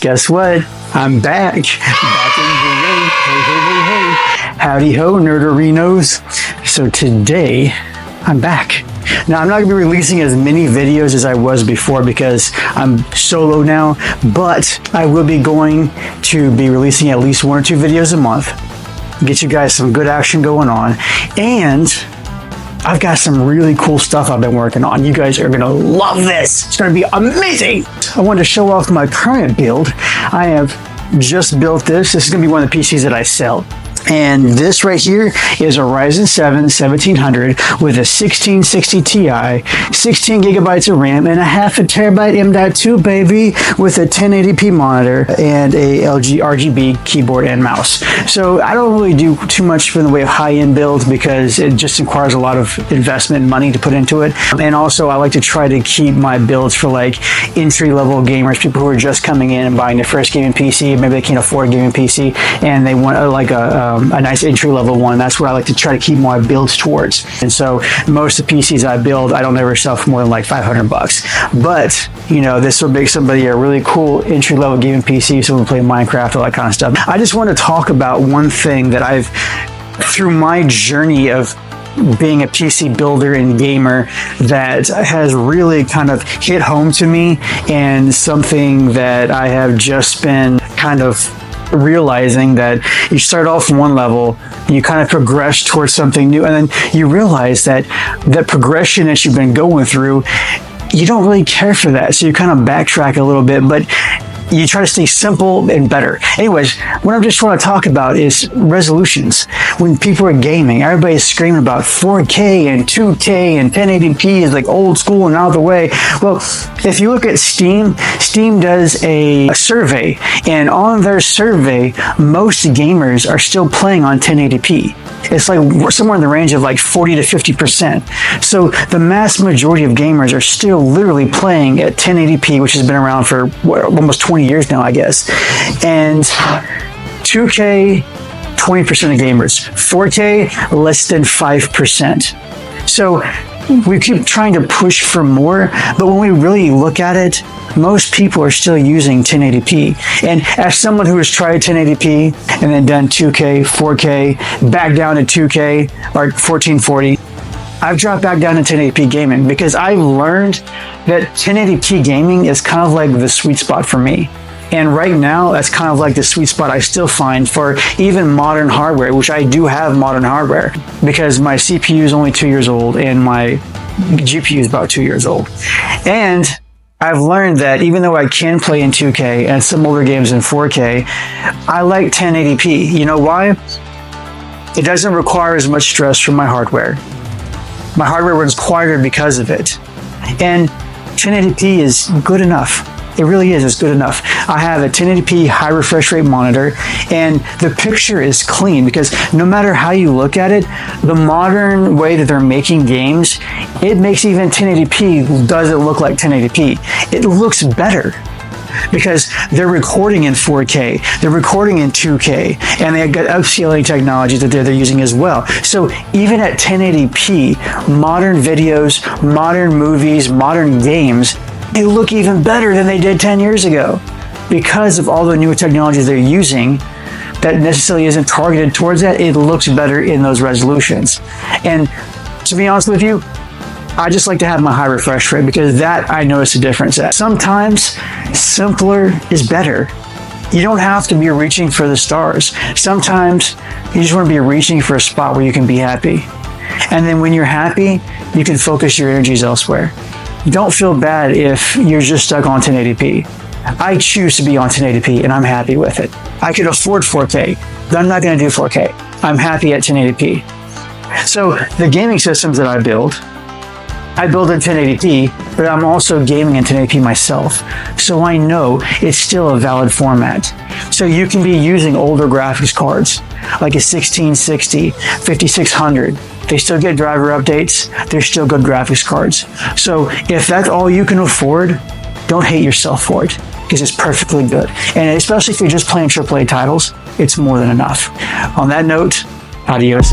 Guess what? I'm back. Back in the ring. Hey. Howdy ho, nerderinos. So today, I'm back. Now, I'm not going to be releasing as many videos as I was before because I'm solo now, but I will be going to be releasing at least 1 or 2 videos a month. Get you guys some good action going on. And I've got some really cool stuff I've been working on. You guys are going to love this. It's going to be amazing. I wanted to show off my current build. I have just built this. This is going to be one of the PCs that I sell. And this right here is a Ryzen 7 1700 with a 1660 Ti, 16 gigabytes of RAM, and a half a terabyte M.2 baby with a 1080p monitor and a LG RGB keyboard and mouse. So I don't really do too much in the way of high-end builds because it just requires a lot of investment and money to put into it. And also I like to try to keep my builds for like entry-level gamers, people who are just coming in and buying their first gaming PC, maybe they can't afford a gaming PC and they want like a nice entry-level one. That's where I like to try to keep my builds towards. And so most of the PCs I build, I don't ever sell for more than like $500. But, you know, this will make somebody a really cool entry-level gaming PC so we can play Minecraft, all that kind of stuff. I just want to talk about one thing that I've, through my journey of being a PC builder and gamer, that has really kind of hit home to me, and something that I have just been kind of realizing that you start off one level, you kind of progress towards something new, and then you realize that that progression that you've been going through, you don't really care for that. So you kind of backtrack a little bit, but you try to stay simple and better. Anyways, what I just want to talk about is resolutions. When people are gaming, everybody's screaming about 4K and 2K and 1080p is like old school and out of the way. Well, if you look at Steam, Steam does a survey, and on their survey, most gamers are still playing on 1080p. It's like somewhere in the range of like 40 to 50%. So the mass majority of gamers are still literally playing at 1080p, which has been around for almost 20 years now, I guess. And 2K, 20% of gamers. 4K, less than 5%. So we keep trying to push for more, but when we really look at it, most people are still using 1080p. And as someone who has tried 1080p and then done 2K, 4K, back down to 2K or 1440, I've dropped back down to 1080p gaming because I've learned that 1080p gaming is kind of like the sweet spot for me. And right now, that's kind of like the sweet spot I still find for even modern hardware, which I do have modern hardware because my CPU is only 2 years old and my GPU is about 2 years old. And I've learned that even though I can play in 2K and some older games in 4K, I like 1080p. You know why? It doesn't require as much stress from my hardware. My hardware runs quieter because of it. And 1080p is good enough. It really is. It's good enough. I have a 1080p high refresh rate monitor, and the picture is clean because no matter how you look at it, the modern way that they're making games, it makes even 1080p doesn't look like 1080p. It looks better because they're recording in 4K, they're recording in 2K, and they've got upscaling technology that they're using as well. So even at 1080p, modern videos, modern movies, modern games, they look even better than they did 10 years ago because of all the new technologies they're using that necessarily isn't targeted towards that. It looks better in those resolutions. And to be honest with you, I just like to have my high refresh rate because that I notice a difference at. Sometimes simpler is better. You don't have to be reaching for the stars. Sometimes you just want to be reaching for a spot where you can be happy. And then when you're happy, you can focus your energies elsewhere. Don't feel bad if you're just stuck on 1080p. I choose to be on 1080p and I'm happy with it. I could afford 4K, but I'm not going to do 4K. I'm happy at 1080p. So the gaming systems that I build in 1080p, but I'm also gaming in 1080p myself. So I know it's still a valid format. So you can be using older graphics cards, like a 1660, 5600. They still get driver updates. They're still good graphics cards. So if that's all you can afford, don't hate yourself for it because it's perfectly good. And especially if you're just playing AAA titles, it's more than enough. On that note, adios.